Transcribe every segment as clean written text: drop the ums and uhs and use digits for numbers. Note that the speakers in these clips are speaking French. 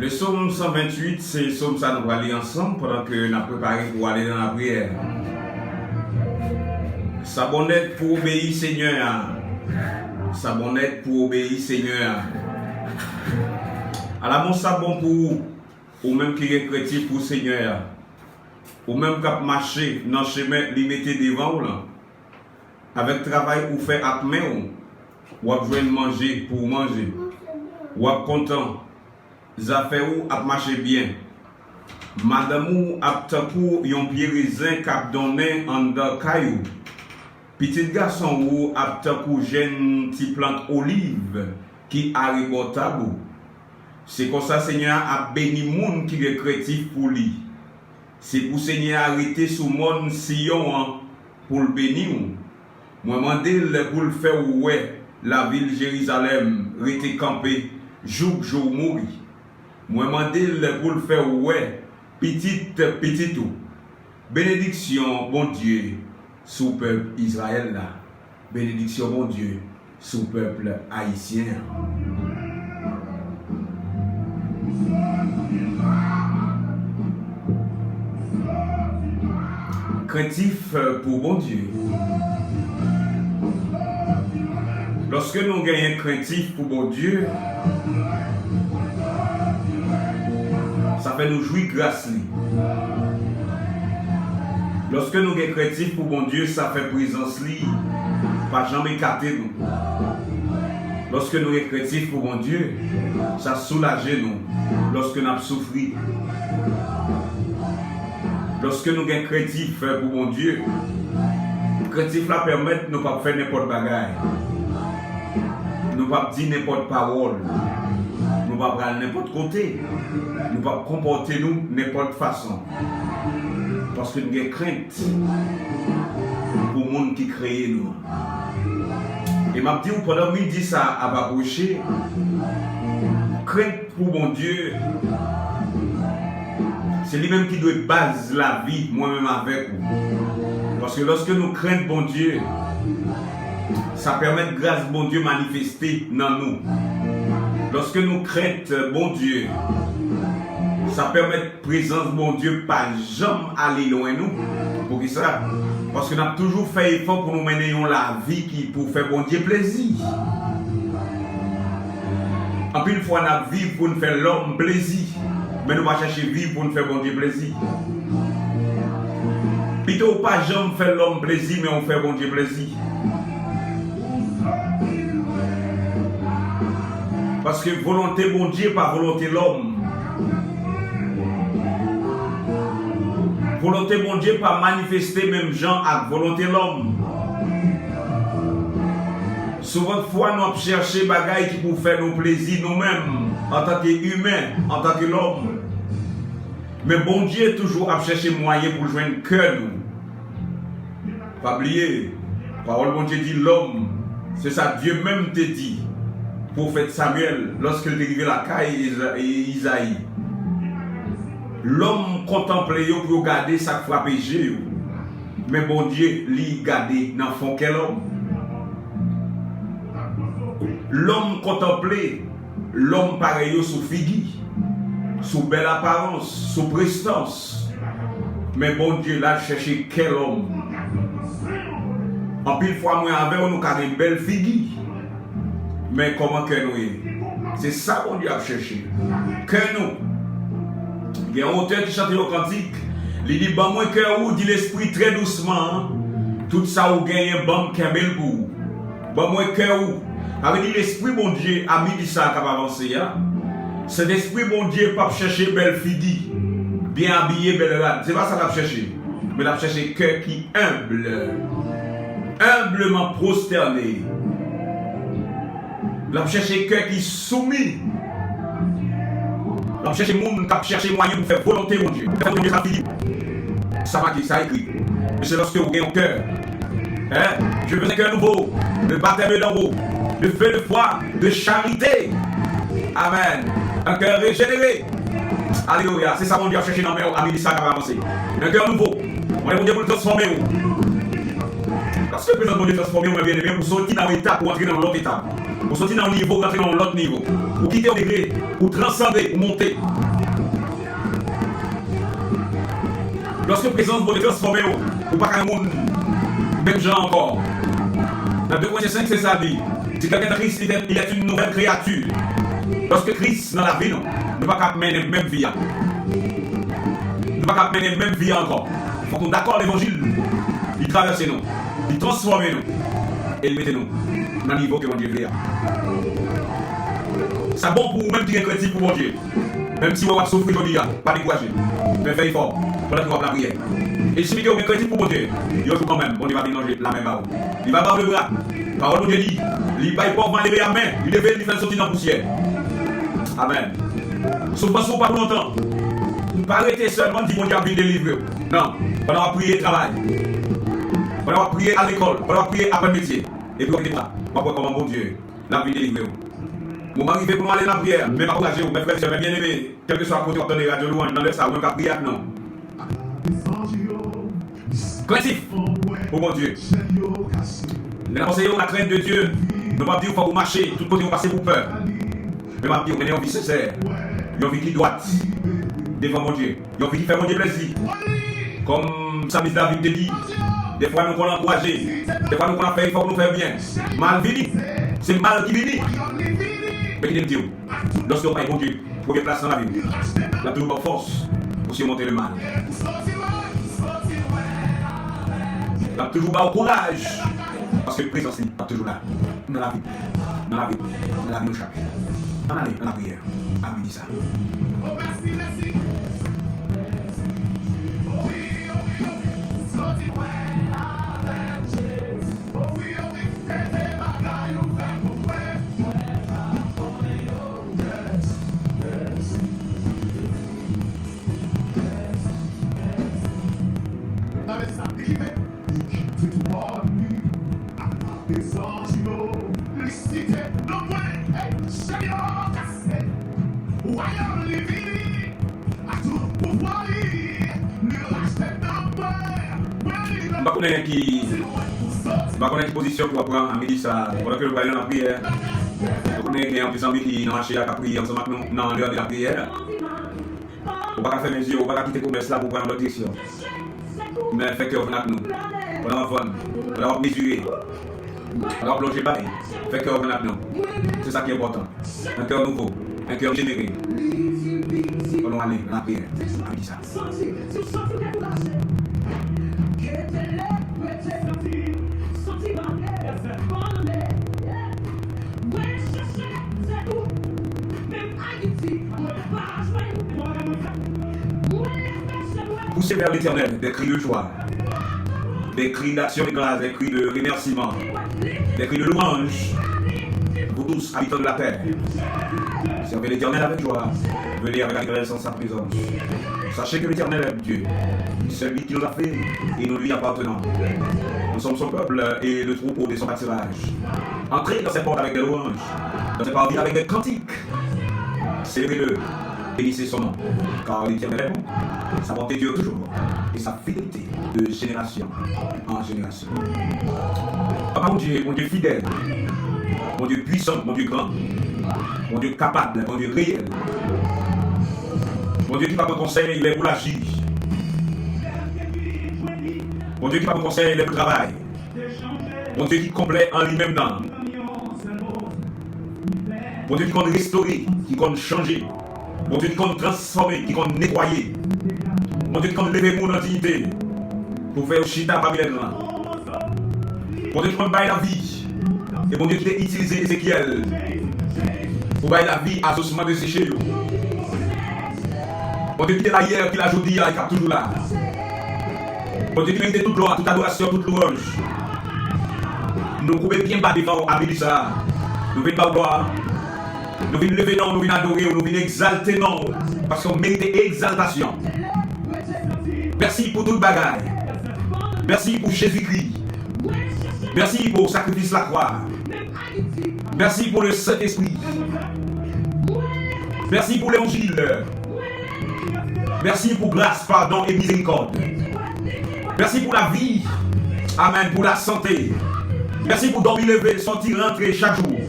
Le psaume 128, c'est le psaume ça nous va lire ensemble pendant que nous préparé pour aller dans la prière. Ça bonnet pour obéir Seigneur. Ça bonnet pour obéir Seigneur. Alors mon ça bon pour ou même qui est chrétien pour Seigneur. Ou même qui marcher dans le chemin limité devant là. Avec travail ou fait avec main ou à jouer manger pour manger. Ou à content. Affaires ou à marcher bien. Madame ou a takou yon pied raisin k'ap donné en de caillou. Petit garçon ou a takou jeune ti plante olive qui arrive tabou. C'est comme ça Seigneur a béni moun qui est chrétien pour lui. C'est pour Seigneur arrêter sous mon sillon pour le bénir. Moi mandé pour le faire ouais la ville Jérusalem rete campé jour mourir. Moi mandé pour le faire ouais petit tout. Bénédiction bon Dieu sous peuple Israël là. Bénédiction bon Dieu sous peuple haïtien. Craintif pour bon Dieu. Lorsque nous gagnons craintif pour bon Dieu, ça fait nous jouir grâce. Lorsque nous gagnons craintif pour bon Dieu, ça fait présence li, pas jamais écarter nous. Lorsque nous gagnons craintif pour bon Dieu, ça soulage nous. Lorsque nous avons souffert. Lorsque nous gagnons craintif pour bon Dieu, craintif la permet de ne pas faire n'importe bagaille. Nous ne pas dire n'importe parole. Nous ne pas prendre n'importe côté. Nous ne pas comporter nous n'importe façon. Parce que nous avons crainte pour le monde qui crée nous. Et m'a dit pendant midi ça à Babouché, crainte pour mon Dieu. C'est lui-même qui doit base la vie, moi-même avec vous. Parce que lorsque nous craignons bon Dieu, ça permet de grâce bon Dieu manifester dans nous. Lorsque nous craignons bon Dieu, ça permet de présence bon Dieu pas jamais aller loin nous. Pour ça, parce que nous avons toujours fait effort pour nous mener la vie qui pour faire bon Dieu plaisir. En plus, une fois, nous avons vécu pour nous faire l'homme plaisir. Mais nous ne cherchons pas vivre pour nous faire bon Dieu plaisir. Plutôt pas jamais faire l'homme plaisir, mais on fait bon Dieu plaisir. Parce que volonté bon Dieu, pas volonté l'homme. Volonté bon Dieu, pas manifester même gens avec volonté l'homme. Souvent fois nous cherchons des bagailles qui pour faire nos plaisirs nous-mêmes, en tant qu'humains, en tant que l'homme. Mais bon Dieu toujours a cherché moyen pour joindre cœur nous. Pas oublier, parole bon Dieu dit l'homme, c'est ça Dieu même te dit, prophète Samuel, lorsqu'il est arrivé à la caille Isaïe. L'homme contemplait pour regarder ça frappe péché. Mais bon Dieu lui garder dans fond quel homme. L'homme contemplé, l'homme pareil sous figui, sous belle apparence, sous prestance. Mais bon Dieu l'a cherché quel homme. En pile fois, moi avec nous avons une belle figui. Mais comment que nous est? C'est ça qu'on Dieu a cherché. Que nous. Il y a un auteur qui chante au cantique. Il dit, bah moi cœur ou dit l'esprit très doucement. Tout ça ou gagne bon kembel pour. Bah moi cœur ou. Avec dit l'esprit bon Dieu a mis ça qui va avancer. Cet esprit bon Dieu pas chercher belle fille, bien habillée, belle rade. C'est pas ça qu'il a cherché. Mais il a cherché cœur qui humble. Humblement prosterné. Il a cherché cœur qui soumis. Il a cherché monde qui a cherché moyen pour faire volonté mon Dieu. Pour faire sa fille. Ça va qui ça écrit. Mais c'est lorsque vous avez un cœur. Je veux un cœur nouveau. Le baptême d'en haut. De feu de foi, de charité. Amen. Un cœur régénéré. Alléluia. C'est ça mon Dieu a cherché dans mes amis ça qui va avancer. Un cœur nouveau. On est bon Dieu pour le transformer. Parce que le président bon Dieu transformer, on est bien aimé pour sortir dans l'étape pour entrer dans l'autre étape. Pour sortir dans un niveau, rentrer dans l'autre niveau. Pour quitter un degré, pour transcender, pour monter. Lorsque la présence vous transformer, ou pas qu'un monde, même gens encore. Dans 2 Corinthiens 5, c'est ça dit. Si quelqu'un de Christ, il est une nouvelle créature. Lorsque Christ dans la vie, nous ne pouvons pas mener la même vie. Nous ne pouvons pas mener la même vie encore. Il faut qu'on d'accord l'évangile. Il traverse nous. Il transforme nous. Et il met nous dans le niveau que mon Dieu veut. C'est bon pour vous-même qui êtes chrétien pour mon Dieu. Même si vous avez souffert aujourd'hui, pas décourager. Mais faites effort. Pendant que vous avez la prière. Et si vous êtes chrétien pour mon Dieu, il faut quand même, on va mélanger la même parole. Il va battre le bras. La parole de Dieu dit, il va pas lever la main, il lève, il fait sortir dans la poussière. Amen. Sauf pas pour longtemps. Ne pas arrêter seulement dire mon Dieu a bien délivré. Non. On va prier le travail. On va prier à l'école. On va prier après le métier. Et puis on dit pas. On va voir comment mon Dieu l'a bien délivré. Mon mari fait pour aller dans la prière. Mais pas encourager, mes frères, j'aimerais bien aimé. Quel que soit à côté, on les radios louanges. Dans le ça, on va prier avec nous. Créatif pour mon Dieu. Les conseillers ont la crainte de Dieu. Ne pas dire qu'il faut marcher, tout côté, on passe pour peur. Mais pas dire qu'on est en vie sincère. Il y a une vie qui droite devant mon Dieu. Il y a une vie qui fait mon Dieu plaisir. Comme Sammy David te dit, des fois nous pouvons encourager, des fois nous pouvons faire, il faut que nous fassions bien. Mal vini, c'est mal qui vini. Mais qui dit, lorsque on paye mon Dieu, première place dans la vie, il a toujours bonne force pour surmonter le mal. Il a toujours bon courage. Parce que la présence est toujours là. Dans la vie. Dans la vie. Dans la vie de chaque. Dans la prière. Ah oui, dis ça. Je connais une position pour apprendre à midi ça. Pendant que le bail dans la prière, je connais qu'il y a un petit ami qui a marché à prier ensemble avec nous dans l'heure de la prière. On ne va pas faire mes yeux, on ne va pas quitter le commerce là pour prendre notre direction. Mais fait que vous avec nous. On va vendre, on va mesurer, on va plonger pareil. Fait que vous avec nous. C'est ça qui est important. Un cœur nouveau, un cœur généré. On va aller dans la prière. À midi ça. Poussez vers l'Éternel des cris de joie, des cris d'action de grâce, des cris de remerciement, des cris de louange. Vous tous, habitants de la terre, servez l'Éternel avec joie, venez avec allégresse en sa présence. Sachez que l'Éternel est Dieu, c'est lui qui nous a fait et nous lui appartenons. Nous sommes son peuple et le troupeau de son pâturage. Entrez dans ses portes avec des louanges, dans ses parvis avec des cantiques. Célébrez-le, bénissez son nom, car l'Éternel est bon, sa bonté dure toujours, et sa fidélité de génération en génération. Papa, mon Dieu fidèle, mon Dieu puissant, mon Dieu grand, mon Dieu capable, mon Dieu réel, mon Dieu qui va me conseiller, il est pour l'agir. Mon Dieu qui va me conseiller, il est pour le travail. Mon Dieu qui complète en lui-même dans. Mon Dieu qui compte restaurer, qui compte changer. Mon Dieu qui compte transformer, qui compte nettoyer. Mon Dieu qui compte lever mon dignité pour faire chita parmi les grands. Mon Dieu qui compte bailler la vie. Et mon Dieu qui a utilisé Ézéchiel pour bailler la vie à ce moment de sécher. Mon Dieu qui est là hier, qui l'a aujourd'hui, il est toujours là. Mon Dieu qui mérite toute gloire, toute adoration, toute louange. Nous pouvons bien battre devant Abélissa. Nous venons pas gloire. Nous venons lever non, nous venons adorer, nous venons exalter non. Parce qu'on mérite exaltation. Merci pour tout le bagage. Merci pour Jésus-Christ. Merci pour le sacrifice de la croix. Merci pour le Saint-Esprit. Merci pour l'évangile. Merci pour grâce, pardon et miséricorde. Merci pour la vie. Amen. Pour la santé. Merci pour dormir, lever, sortir, rentrer chaque jour.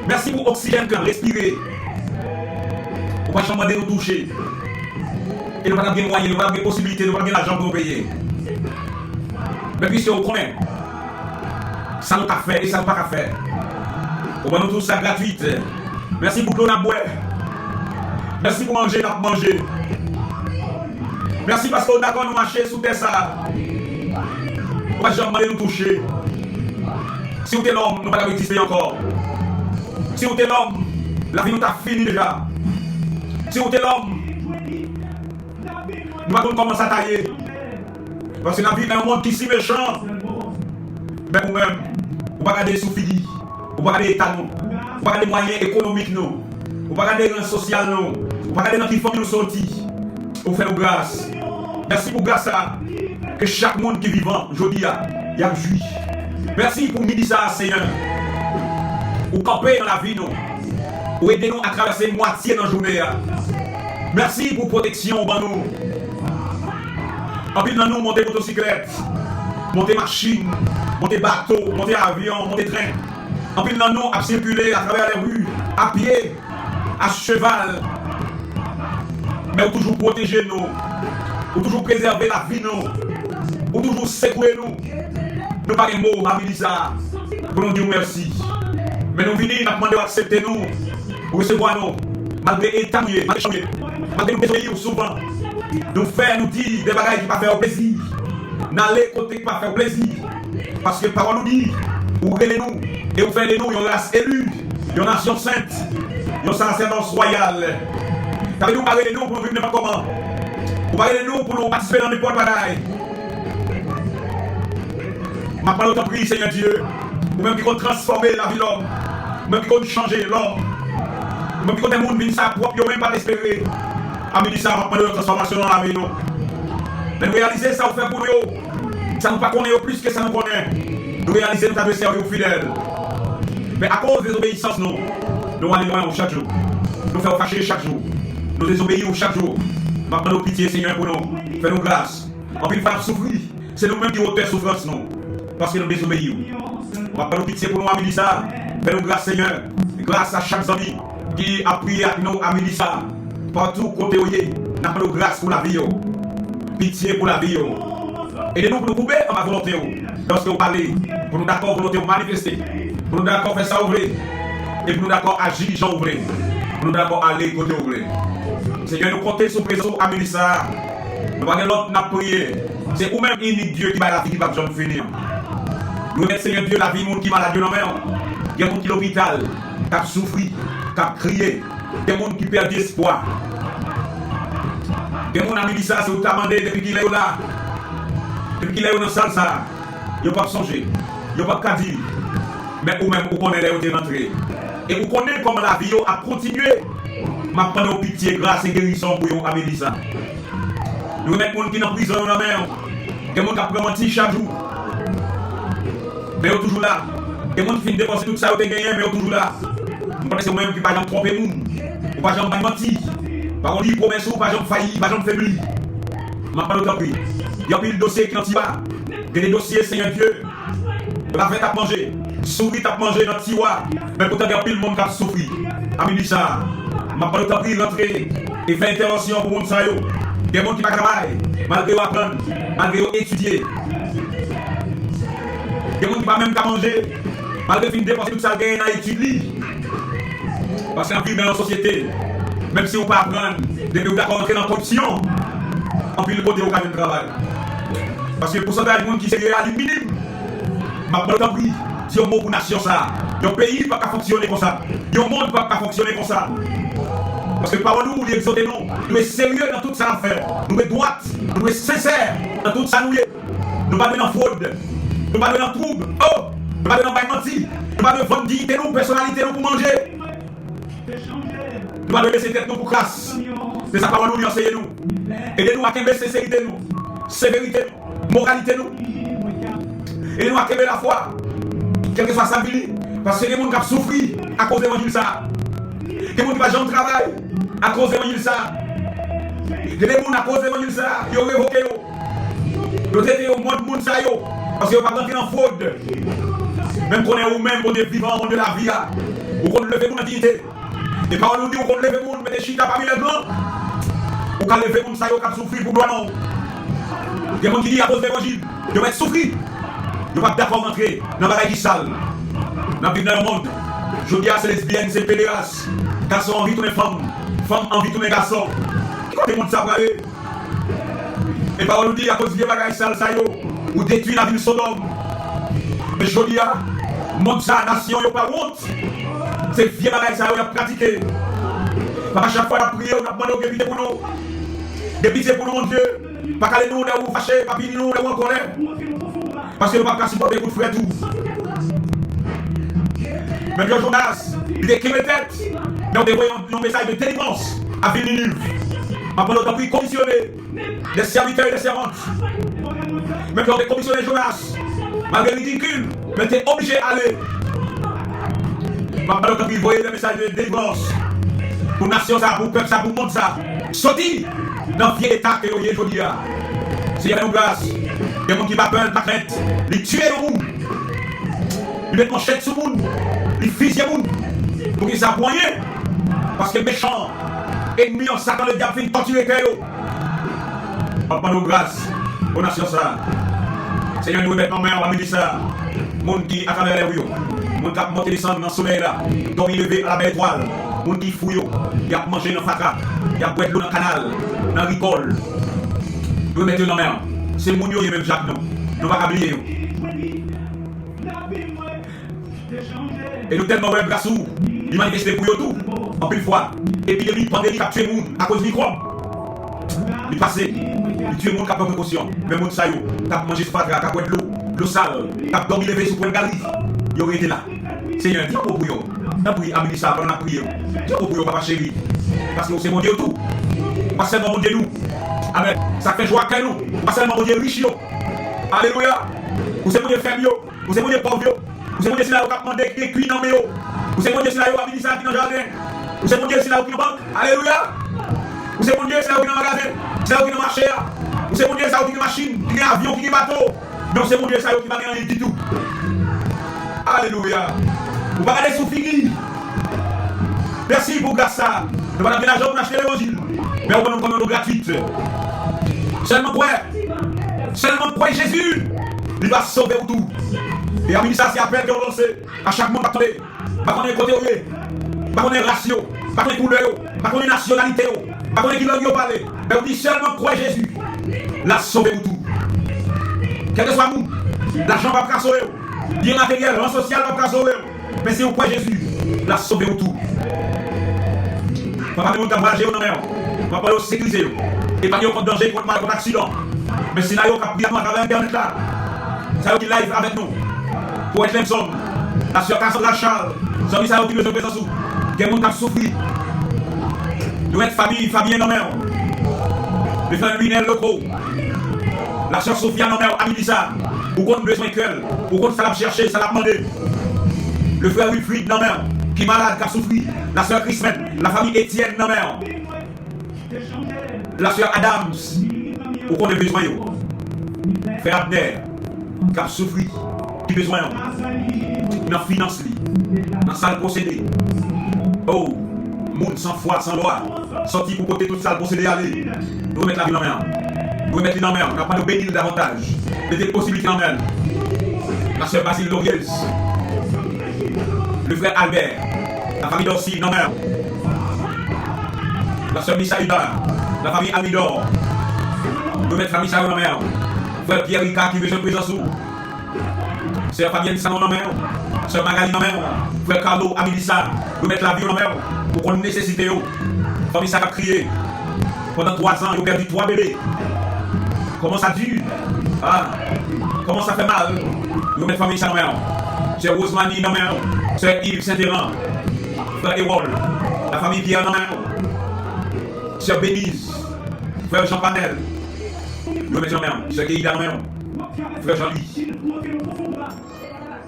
Merci pour l'oxygène que respirer. On va demander nous toucher. Et nous n'avons pas de moyens, nous n'avons pas de possibilités, nous n'avons pas l'argent pour nous payer. Mais puisque on connaît, ça nous a fait et ça nous n'a pas faire. On va nous tout ça gratuite. Merci pour l'eau à boire. Merci pour manger, nous manger. Merci parce qu'on a d'accord nous marcher sous terre ça. On va jamais nous toucher. Si vous êtes l'homme, nous ne pouvons pas exister encore. Si vous êtes l'homme, la vie nous a fini déjà. Si vous êtes l'homme, nous allons commencer à tailler. Parce que la vie est un monde qui est si méchant. Mais vous-même, vous ne pouvez pas regarder les sous-figures. Vous ne pouvez pas regarder l'État, vous ne pouvez pas regarder les moyens économiques, vous ne pouvez pas regarder les rangs sociaux, vous ne pouvez pas regarder dans qui famille nous sortis. Vous faites nos grâces. Merci pour grâce à que chaque monde qui est vivant, aujourd'hui, il y a juif. Merci pour midi ça, Seigneur. Pour camper dans la vie, nous. Pour aider nous à traverser moitié dans la journée. Merci pour protection dans nous. En plus, dans nous, monter motocyclette, monter machine, monter bateau, monter avion, monter train. En plus, dans nous, à circuler à travers les rues, à pied, à cheval. Mais pour toujours protéger nous, pour toujours préserver la vie nous, pour toujours secouer nous. Nous pas de mots, ça, pour nous dire merci. Mais nous venons, nous demandons d'accepter nous, pour recevoir nous, malgré l'état, malgré nous désobéir souvent. Nous faire, nous dire des bagages qui ne pas faire plaisir. N'aller côté qui ne pas faire plaisir. Parce que parole nous dit, vous relez nous, et vous faites de nous une race élue, une nation sainte, une sacerdance royale. Vous nous parlez de nous pour nous vivre n'importe comment. Vous parlez de nous pour nous participer dans n'importe bagaille. Ma parole t'en prie, Seigneur Dieu, vous-même qui compte transformer la vie de l'homme, vous-même qui compte changer l'homme, vous-même qui compte un monde vivre sa propre, vous même pas l'espérer. Amélie ça, va prendre une transformation dans la vie. Mais nous réaliser ça, vous fait pour nous. Ça nous pas connaît plus que ça nous connaît. Nous réaliser nous adresser aux fidèles. Mais à cause des obéissances, nous allons loin chaque jour. Nous faisons fâcher chaque jour. Nous désobéissons chaque jour. Maintenant, nous pitié, Seigneur, pour nous. Fais-nous grâce. En plus, il faut souffrir. C'est nous-mêmes qui avons souffrance, nous. Parce que nous désobéissons. Maintenant, nous pitié pour nous, Amélie ça. Fais-nous grâce, Seigneur. Grâce à chaque ami qui a prié avec nous, Amélie ça. Partout côté où il est, nous avons grâce pour la vie. Pitié pour la vie. Aidez-nous pour nous couper en ma volonté. Lorsque vous parlez, pour nous d'accord volonté manifester. Pour nous d'accord faire ça ouvrir. Et pour nous d'accord agir, gens ouvrir. Pour nous d'accord aller côté ouvrir. Seigneur, nous comptons sur présence à Mélissa. Nous avons l'autre n'a prié. C'est vous-même unique Dieu qui va la vie qui va jamais finir. Nous mettons Seigneur Dieu la vie monde qui malade dans la main. Il y a des gens qui sont à l'hôpital, qui ont souffert, qui ont crié. Il y a des gens qui perdent espoir. Il y a des gens qui ont dit ça, c'est vous demandé depuis qu'il est là. Depuis qu'il est dans la salle, ça. Il n'y a pas songer. Il n'y a pas dire. Mais vous-même, vous connaissez où vous êtes rentré. Et vous connaissez comment la vie a continué. Ma prendre pitié, grâce et guérison pour vous, Amélie ça. Nous mettons des gens qui sont en prison dans la mer. Des gens qui ont menti chaque jour. Mais ils sont toujours là. Des gens qui finissent de dépenser tout ça, ils ont gagné, mais ils sont toujours là. Vous pensez que vous-même qui ne pouvez pas tromper les gens. Vous ne pouvez pas mentir. Par contre, promesse, vous ne pouvez pas faillir, pas faiblir. Je ne pas pris. Il y a plus de dossiers qui n'ont pas. Il y a des dossiers, Seigneur Dieu. La fête à manger. Souris à manger dans le tiroir. Mais pourtant, il y a plus de monde qui a souffert. Amélie ça. Je ne pas pris rentrer et faire intervention pour le monde. Des gens qui ne travaillent pas, malgré apprendre, malgré étudier. Des gens qui ne peuvent même pas manger, malgré finir de dépenser tout ça gagne dans l'étude. Parce qu'on vit dans la société, même si on ne peut pas apprendre, vous d'accord entrer dans la corruption, en plus le côté au cadre de travail. Parce que le pourcentage de monde qui s'est à minime, je ne prie, si on mot pour nation ça, un pays ne peut pas fonctionner comme ça, un monde ne peut pas fonctionner comme ça. Parce que par nous, nous exhortons, nous sommes sérieux dans toute ça affaire. Nous sommes droits, nous sommes sincères dans tout ça. Nous ne sommes pas dans fraude, nous ne sommes pas dans trouble, oh, nous ne sommes pas dans menti, nous ne sommes pas dans vendre dignité, nous, personnalité, nous pour manger. Nous ne sommes pas laisser tête nous pour crasse. C'est ça parole nous lui enseigne nous. Aidez-nous à québer sincérité nous, sévérité nous, moralité nous. Aidez-nous à québer la foi, quelle que soit sa vie. Parce que les gens qui ont souffert à cause de l'évangile ça. Les gens qui n'ont jamais travaillé à cause de l'évangile ça. Les gens à cause de l'évangile ça, ils ont révoqué. Ils ont été au monde monde ça parce qu'ils n'ont pas rentré en fraude. Même qu'on est vous-même, on est vivant, on est la vie. Ou qu'on leve moun en dignité. Et par nous dit, ou qu'on leve moun, mais des chita parmi les grands. Ou qu'on leve moun, ça y est, qu'on souffre pour gloire non. Il y a des gens qui disent à cause de l'évangile, ils vont être souffrir. Ils ne vont pas d'accord rentrer dans la bagaille qui sale. Dans le monde, je dis à ces lesbiennes, ces pédéras, garçons envie de tourner femmes, femmes envie de tourner garçons. Qui compte le monde ça pour aller? Et par nous dit à cause de la bagaille sale, ça y est, ou détruit la ville Sodome. Mais je dis à monde ça, nation, il n'y a pas honte. C'est vieux bagaille ça, il y a pratiqué. À chaque fois, on a prié, on a demandé aux pitié pour nous. Des pitié pour nous, mon Dieu. Pas qu'aller nous, là où fâcher, pas finir nous, là où on connaît. Parce que nous ne pouvons pas supporter beaucoup de frères tout. Mais Dieu Jonas, il écrit les têtes. Mais on dévoile un message de délivrance à Villeneuve. Après, on a pris commissionner des serviteurs et des servantes. Même quand on a commissionné Jonas, malgré ridicule, mais tu es obligé d'aller. Maintenant, on a envoyé des messages de délivrance pour nation, ça, pour peuple, ça, pour monde, ça. Sorti dans le vieux état que vous avez aujourd'hui. S'il y a une grâce, il y a des gens qui ne peur, pas crainte, ils tuent le monde. Ils mettent manchette sur le monde, ils fusillent le monde. Pour qu'ils s'appoignent. Parce que méchants, ennemis en Satan, le diable fait torturer les cœurs. On prend nos grâces aux nations, ça. Seigneur, nous mettons en main, on va me dire ça. Monde qui, à travers les rues, monde qui a monté descendre dans le soleil là, dormi levé à la belle étoile. Monde qui fouille, il a mangé dans le fatra, il a boire de l'eau dans le canal, dans le ricole. Nous mettons en main. C'est mon yo, même Jacques, non. Nous ne pouvons pas oublier. Et nous tellement même grâce où il manifeste pour eux tout, en plus de fois. Épidémie, pandémie, qui a tué le monde à cause du microbe. Il passe, il tue le monde qui a pas de précaution. Mais le monde, ça y est, qui a mangé ce fatra, qui a boit de l'eau sale, qui a dormi levé sur le galerie. Il aurait été là. Seigneur, dis pour eux. N'a pris amener ça pendant la prière. Dis pour eux, papa chéri. Parce que c'est mon Dieu tout. Pas seulement mon Dieu nous. Amen. Ça fait joie qu'à nous. Pas seulement mon Dieu riche. Alléluia. Vous êtes mon Dieu faible. Vous êtes mon Dieu pauvre. Vous êtes mon Dieu qui a demandé des cuits dans mes eaux. Vous êtes mon Dieu qui a mis ça dans le jardin. Vous êtes mon Dieu qui a mis dans banque. Alléluia. Vous êtes mon Dieu qui a mis dans le magasin. Vous êtes mon Dieu qui a marché. Vous êtes mon Dieu qui a mis dans la machine, qui a un avion, qui a un bateau. Non, c'est mon Dieu qui a mis dans rien du tout. Alléluia. Vous ne pouvez pas aller sous fini. Merci pour grâce ça. Nous allons l'argent pour acheter l'évangile. Mais on va nous prendre gratuite. Seulement quoi Jésus, il va sauver tout. Et à ça, c'est appel qu'on lance à chaque monde. Pas qu'on est côté, pas qu'on est ratio, pas qu'on est couleur, pas qu'on est nationalité, pas qu'on est qui langue parler. Mais on dit seulement quoi Jésus, la sauver tout. Quel que soit nous, l'argent va pas sauver. Bien matériel, le social va pas sauver. Mais c'est quoi Jésus, la sauver tout. Papa, nous avons voyagé au mer. Papa, nous sécuriser. Et pas contre danger, contre mal, contre accident. Mais si nous avons pris à travers Internet là, ça a été live avec nous. Pour être Lemson, la soeur Cassandra Charles, nous avons mis besoin de présence. Il y a des gens qui ont souffert. Nous sommes famille, Fabien dans mer. Les frères Lunel locaux. La soeur Sophia dans mer, Amilissa. Ou qu'on a besoin de cœur. Ou qu'on l'a cherché, ça l'a demandé. Le frère Wilfried dans mer. Qui est malade, qui a souffert, la soeur Christine, la famille Étienne, non mais la soeur Adams, où on a besoin, frère Abner, qui a souffert, qui a besoin, dans la finance, dans la salle procédé. Oh, monde sans foi, sans loi, sorti pour côté toute salle procédé, allez, nous remettre la vie en main. Nous remettre la vie en main, on n'a pas de bénir davantage, des possibilités en main. La soeur Basile Loriez. Le frère Albert, la famille d'Orsi, non mère. La soeur Missaïda, la famille Amidor. Nous mettons la famille Sarah, non mère. Frère Pierre Ricard qui veut se présenter sous. Sœur Fabienne Sanon, non mère. Sœur Magali, non mère. Frère Carlo, Amilissa. Nous mettons la vie, non mère. Pour qu'on nécessite. Famille Sarah a crié. Pendant 3 ans, ils ont perdu 3 bébés. Comment ça dure? Ah, comment ça fait mal? Nous mettons la famille Sarah, non mère. Sœur Rosemanie, non mère. Sœur Yves Saint-Héran, frère Ewol, la famille Pierre Namen, sœur Bénise, frère Jean Panel, nous mettons Namen, sœur Guéida Namen, frère Jean-Louis,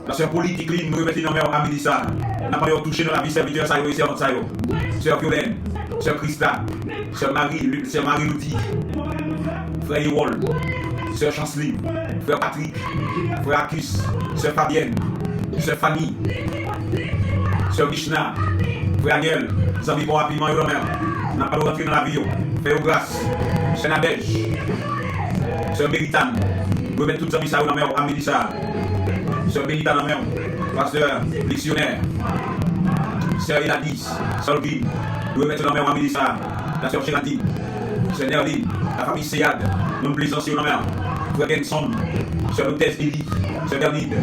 la sœur politique, nous mettons Namen à Mélissa, n'a pas touché dans la vie serviteur, ça y est, sœur Violaine, sœur Christa, sœur Marie-Ludi, frère Ewol, sœur Chanceline, frère Patrick, frère Acus, sœur Fabienne, sœur Fanny. Sœur Krishna, frère Daniel, Zami bon rapidement, yo même. On n'a pas rentré dans l'avion. Fais-vous grâce. Sœur Nadège, Sœur Béritane, vous mettez tout ça dans la mer, à Mélissa. Sœur Béritane dans la mer, pasteur, dictionnaire. Sœur Eladis, Sœur Guy, vous mettez dans la mer, à Mélissa. La sœur Géraldine, Sœur Nerline, la famille Seyad, nous plaisance dans la mer. Frère Genson, Sœur Lopez Eli, Sœur Bernide,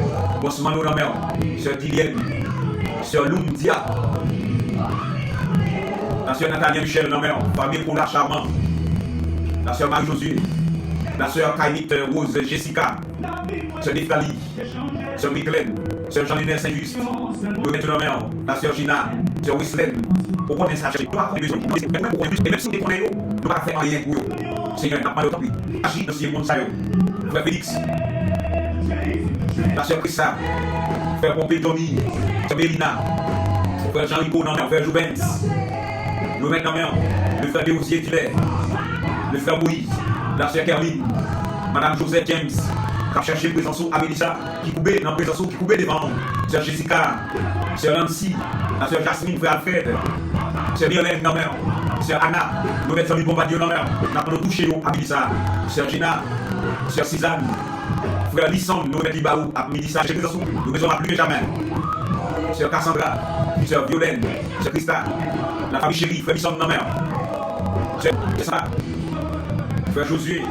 Bosmano dans la mer, Sœur Dilienne, Sœur Lumdia, la sœur Nathalie Michel dans la mer, famille pour la Charmant, la sœur Marie-Josué, la sœur Kainit Rose Jessica, sœur Neftali, sœur Michelène, sœur Jean-Linaire Saint-Just, vous mettez dans la mer, la sœur Gina, sœur Wislaine, pour qu'on ait ça, je ne pas besoin de plus, même si on est nous ne pas faire rien pour eux. Seigneur, n'a pas de temps, agis dans ce monde, frère Félix, la sœur Chrissa, frère Pompé Tony, sœur Mélina, frère Jean-Rico, frère Joubens, le maître dans la mer, le frère Béousier Tiller, le frère Moïse, la sœur Kerline, madame Joseph James, qui a cherché le présence à Mélissa, qui coupait dans le présence, qui coupait devant, sœur Jessica, sœur Nancy, la sœur Jasmine, frère Alfred, sœur Myrlène dans la mer, sœur Anna, nous mettons les bombardiers dans la mer, nous avons touché à Mélissa, sœur Gina, sœur Suzanne, frère Lisson, nous mettons les baous à Mélissa, chez présence, nous ne besoin plus que jamais, sœur Cassandra, sœur Violaine, sœur Christa, la famille chérie, frère Lisson dans la mer, sœur Tessa, frère Josué,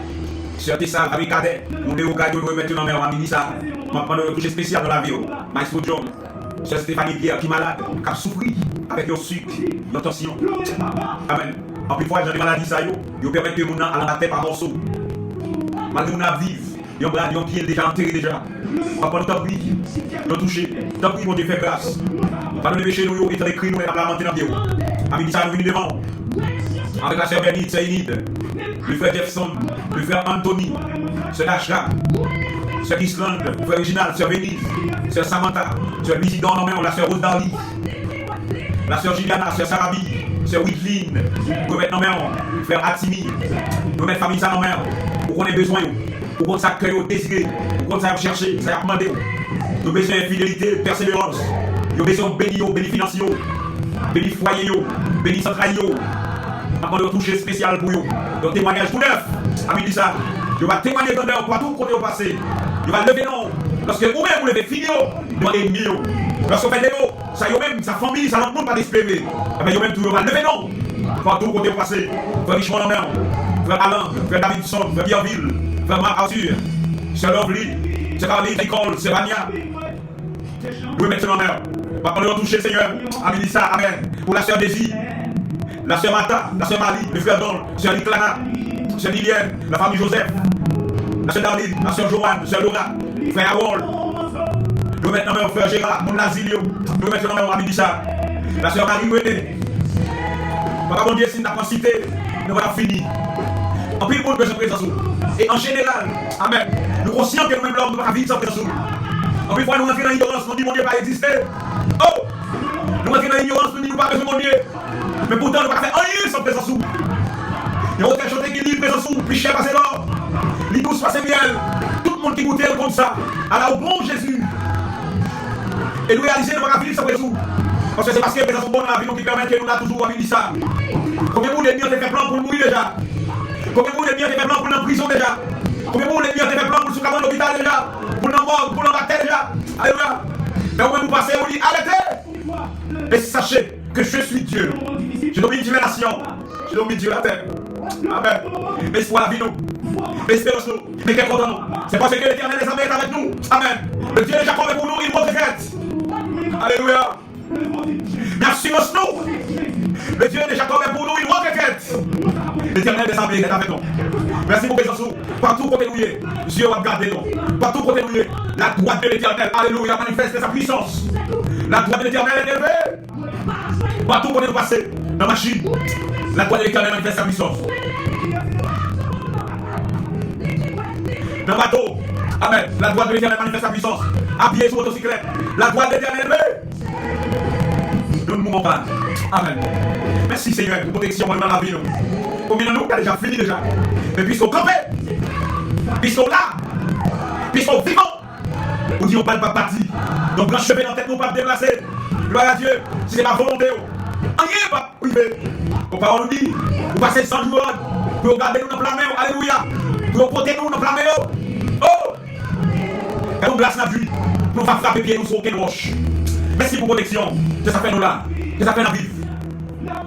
sœur Tessa, avec Cadet, nous devons garder nous mettre dans la mer à Mélissa, nous allons prendre un toucher spécial dans la vie, Maestro John, sœur Stéphanie Pierre qui est malade, qui a souffert avec le sucre, la tension. Amen. En plus, fois, j'ai des maladies, ça, ils permettent que nous allons la tête par morceaux. Malgré nous vivre, ils ont bras, ils ont pied déjà enterré déjà. On va prendre tant pis, nous toucher, tant pis, mon Dieu, fait grâce. On va nous lever chez nous, et dans les cris, nous, et lamenter dans le bureau. Amis, ça, nous venons devant. Avec la sœur Bernide, sœur Enid, le frère Jefferson, le frère Anthony, sœur Ashra, sœur Island, frère Reginald, sœur Venise, sœur Samantha, sœur Lisidon, la sœur Rose Darly, la sœur Juliana, sœur Sarabi, sœur Whitline, nous mettons nos frère Atimi, nous mettons famille ça nos mères, pour qu'on ait besoin, pour qu'on s'accueille au désiré, pour qu'on s'aille chercher, ça a demandé. Nous avons besoin de fidélité, persévérance, nous avons besoin de béni financier, béni foyer, béni central. Nous avons touché spécial pour vous, donc témoignage tout neuf, à Mélissa, je vais témoigner dans l'heure, partout côté au passé, je vais lever non, parce que vous-même vous levez fini, vous allez mieux. Lorsqu'on fait des mots, ça y est même, sa famille, ça ne pas d'espérer. Mais même tout le monde, levez non. Partout côté passé, frère Richemont en mer, frère Alain, frère Davidson, frère Bierville, frère Marc Arthur, sœur Lovely, sœur Caroline, Nicole, sœur Ania. Nous mettons en mer. Par contre, nous toucher, Seigneur, à Mélissa, Amen. Pour la sœur Daisy, la sœur Martha, la sœur Marie, le frère Don, sœur Niclana, sœur Lilienne, la famille Joseph, la sœur Darlene, la sœur Joanne, sœur Laura, frère Harold. Nous mettons en frère Gérard, mon Nazilio, nous mettons en Mélissa, la sœur Marie-René. Papa, mon Dieu, si nous n'avons pas cité, nous allons finir. En plus, nous besoin de présence. Et en général, Amen, nous sommes conscients que nous-mêmes, nous ne pouvons pas vivre sans présence. En plus, nous entrons dans l'ignorance, nous disons mon Dieu pas exister. Oh! Nous entrons dans l'ignorance, nous disons nous pas besoin de mon Dieu. Mais pourtant, nous ne pouvons pas faire rien sans présence. Il y a autre chose qui dit présence, plus cher passer l'or. Les douces passer miel. Tout le monde qui goûte comme ça. Alors, au bon Jésus. Et nous réaliser, nous ne pouvons pas vivre sans présence. Parce que c'est parce que les présence bonnes dans la vie qui permettent que nous avons toujours envie de ça. Combien de monde est bien fait plan pour mourir déjà? Combien de monde est bien fait plan pour la prison déjà? Combien de monde est bien fait plan pour le l'hôpital déjà? Pour la mort, pour la terre déjà? Alléluia. Mais vous passez, on dit arrêtez. Et sachez que je suis Dieu. Je domine Dieu la nation. Je domine Dieu la terre. Amen. Mais espoir la vie nous. Espérance nous. Mais qu'est-ce qu'on nous? C'est parce que l'Éternel des armées est avec nous. Amen. Le Dieu de Jacob est pour nous, il nous regrette. Alléluia. Assurance nous. Le Dieu de Jacob est pour nous, il nous regrette. L'Éternel des armées est avec nous. Merci pour présence. Partout côté nous, Dieu va garder nous. Partout côté nous, la droite de l'Éternel, alléluia, manifeste sa puissance. La droite de l'Éternel est élevée. Partout côté nous passer, dans la machine, la droite de l'Éternel manifeste sa puissance. Dans le bateau, amen, la droite de l'Éternel manifeste sa puissance. À pied sur motocyclette, la droite de l'Éternel est élevée. Nous ne mourrons pas. Amen. Merci Seigneur pour protection dans la vie. Combien de nous qui a déjà fini déjà? Mais puisqu'on campait, puisqu'on là, puisqu'on vivant, on dit on ne parle pas parti. Donc grand chevet dans la tête, nous ne pas déplacer. Gloire à Dieu. Si c'est ma volonté, rien pas privé. Vos paroles nous disent, vous passez 100 jours pour garder nous dans la main. Alléluia. Pour porter nous dans la main. Oh! Quand nous glace la vie, nous va frapper pied nous sur aucune roche. Merci pour protection. Que ça fait nous là. Que ça fait la vie.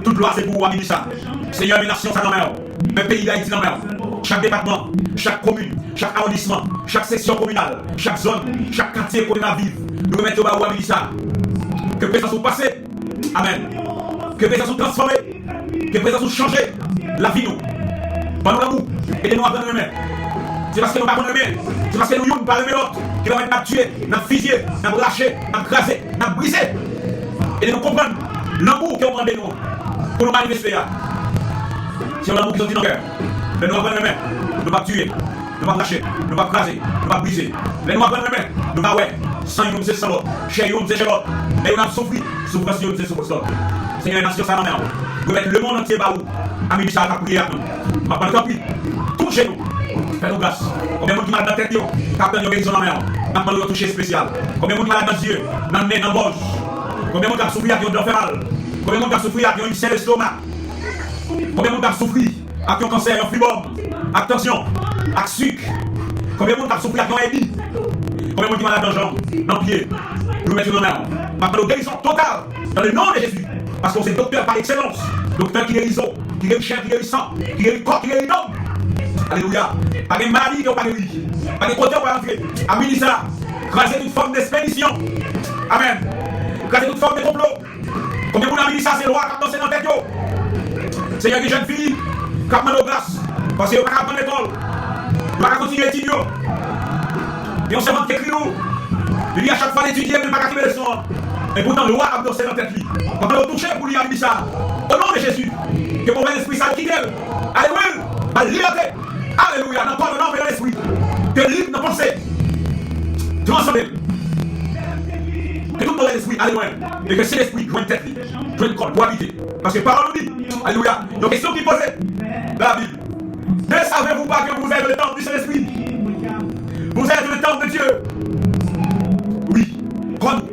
Toute gloire c'est pour vous, ça. Seigneur, mes nations, ça dans la main. Le pays d'Haïti dans la main. Chaque département, chaque commune, chaque arrondissement, chaque section communale, chaque zone, chaque quartier qu'on a vivre. Nous remettons au bas ça. Que présence soit passée. Amen. Que présence soit transformée. Que présence soit changée. La vie nous. Pendant l'amour. Aidez-nous à prendre le main. C'est parce que nous ne pas prendre le main. C'est parce que nous ne pas le l'autre. Que nous va tuer, nous fusiller, nous lâcher, nous craser, nous briser. Aidez-nous comprendre l'amour que nous demandons nous. Pour nous manifester. C'est l'amour qui sont dit dans le cœur. Mais nous allons prendre le main. Nous ne pas tuer. Nous ne pas lâcher. Nous ne pas craser. Nous ne pas briser. Mais nous allons prendre le main. Nous ne pas ouais. Sans nous, c'est sans l'autre. Chez nous, c'est chez l'autre. Mais nous avons souffert. Souffrance, c'est souffrance l'autre. Seigneur, nation, ça m'en vous mettez le monde entier, où Amis, ça va prier à nous. Ma bonne copie, touchez nous. Faites-nous grâce. Combien de monde qui m'a dans la tête, capteur de guérison dans la main. Ma bonne toucher spécial. Combien de monde qui m'a dans les yeux, dans le nez, dans la bouche. Combien de monde qui a souffert qui ont fait mal. Combien de monde qui a souffert qui ont une selle d'estomac. Combien de monde qui a souffert qui ont cancer, qui ont fibrome. Attention, avec sucre. Combien de monde qui a souffert qui ont épi. Combien de monde qui m'a dans la jambe, dans le pied. Nous mettons dans la main. Ma bonne guérison totale. Dans le nom de Jésus. Parce qu'on est docteur par excellence. Docteur qui guérit les os, qui guérit chien, qui guérit sang, qui guérit corps, qui guérit l'homme. Alléluia. Pas de maladie qui n'ont pas guéri. Pas de côté qui n'ont pas entré. Amen ça. Craser toute forme d'expédition. Amen. Craser toute forme de complot. Combien vous avez dit ça, c'est loi qui a dansé dans la tête. Seigneur, des jeunes filles qui ont demandé grâce. Parce qu'ils n'ont pas apprendre l'école. Ils n'ont pas continuer à étudier. Et on se demande qu'écrit nous. Il dit à chaque fois d'étudier, mais pas qu'à les leçons. Et pourtant, le roi a dansé dans la tête. Quand on a touché pour lui, il a dit ça. Au nom de Jésus, que mon esprit ça quitte. Alléluia. La liberté. Alléluia. Dans le nom de l'esprit. Que libre dans pensée. Transformé. Que tout dans l'esprit, alléluia. Et que c'est l'esprit, joue une tête, joue une corps, doit habiter. Parce que parole nous dit, alléluia. Donc, question qui posait dans la Bible. Ne savez-vous pas que vous êtes le temple du Saint-Esprit? Vous êtes le temple de Dieu. Oui. Crois-nous.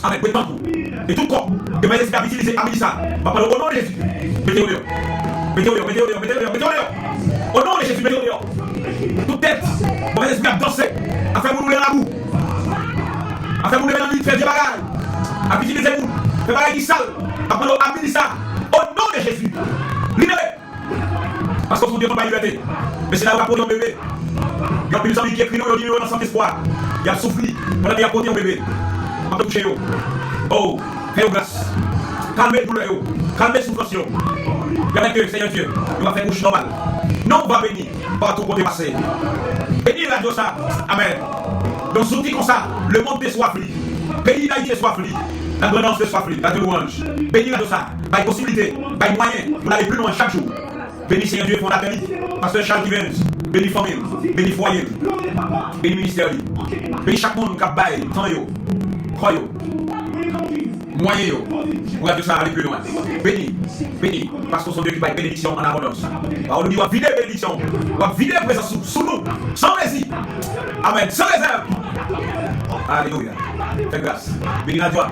Amen. Prétends-vous. Et tout corps que mes esprits habitent, c'est ça. Va parler au nom de Jésus. Mettez-vous dehors. Mettez-vous dehors. Au nom de Jésus, mettez-vous dehors. Toute tête, mon esprit a dansé. A fait vous rouler la boue. A fait vous lever dans l'huile, faire des bagages. A utiliser vous. Faire bagages qui sale. Va parler au ça. Au nom de Jésus. Libérez. Parce qu'on ne dit pas liberté. Mais c'est là où on a porté un bébé. Il y a plus d'amis qui écrivent, ils ont sans espoir. Il y a souffert. Pendant qu'il y a porté un bébé. On va toucher. Oh, faites grâce. Calmez douleur. Calmez souffrance. Regardez que Seigneur Dieu, il va faire bouche normale. Non, on va bénir. Partout côté passé. Bénis la Dieu ça. Amen. Donc, sous dit comme ça, le monde est soif. Bénis l'Haïti est soif. La grandance est soif. La louange. Bénis la Dieu ça. Par possibilité, par moyen, pour aller plus loin chaque jour. Bénis Seigneur Dieu, fondateur. Pasteur Charles qui vient. Bénis famille. Bénis foyer. Bénis ministère. Bénis chaque monde qui a baillé. Tant yo. Croyez. Moyen yo. Pour que ça aller plus loin. Béni. Parce que son Dieu qui va bénédiction en abondance. On nous dit, on va vider bénédiction. On va vider présence sous nous. Sans plaisir. Amen. Sans réserve. Alléluia. Fais grâce. Bénis la joie.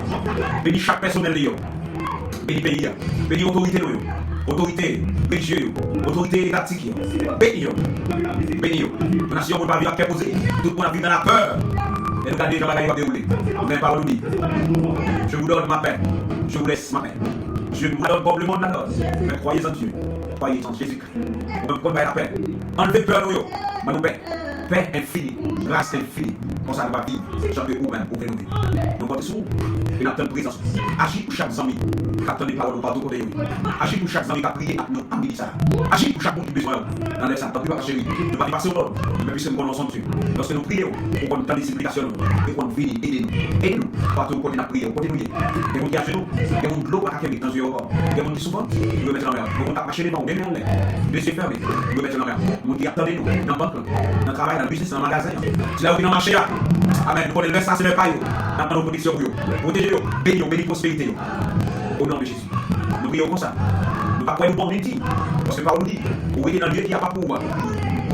Bénis chaque personnel de yo. Bénis pays. Bénis autorité nous. Autorité religieuse. Autorité étatique. Bénis yo. La nation ne va pas vivre à cœur posé. Tout le monde va vivre dans la peur. Et regardez, Jean-Baptiste va dérouler. Mais parole nous dit, je vous donne ma paix, je vous laisse ma paix. Je vous donne comme le monde la donne. Mais croyez en Dieu, croyez en Jésus-Christ. Vous me prenez la paix. Enlevez peur nous, mais nous paix. Paix infinie, grâce infinie. Comme ça, nous va vivre. J'en veux vous-même, vous pouvez nous vivre. Nous comptons sur vous. Et nous avons présence. Agis pour chaque ami qui attend des paroles partout côté. Agis pour chaque ami qui a prié à nous, à ça. Agis pour chaque monde qui a besoin. Dans les salles, tant pis pas chérie. Nous ne pas passer au nord. Mais puisque nous connaissons Dieu. Lorsque nous prions, pour qu'on ait des supplications, et qu'on vienne, aidez-nous. Partout côté nous prions, côté nous. Il y a des gens qui achètent nous. Il y a des gens qui l'eau pas dans le yeux encore. Il y a des gens qui souvent, nous le mettre en mer. Nous avons marché les noms, même en l'air. Les yeux fermés, nous le mettre en mer. Nous qui attendez nous, dans le banque, dans le travail, dans le business, dans le magasin. C'est là où nous avons marché là. Amen. Nous connaissons le ça, c'est le paille. Dans nos conditions, protégez-nous, bénis prospérité. Au nom de Jésus. Nous prions comme ça. Nous ne pouvons pas nous bon mentir. Parce que par nous dit, vous voyez dans le Dieu qui n'a pas pouvoir.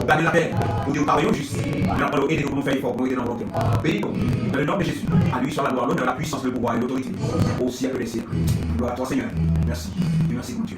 gagner la paix, pour dire parler juste. Nous allons aider nous faire fort, nous aider dans notre pays. Dans le nom de Jésus, à lui soit la gloire, l'honneur, la puissance, le pouvoir et l'autorité, au siècle des siècles. Gloire à toi, Seigneur. Merci. Merci, mon Dieu.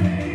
say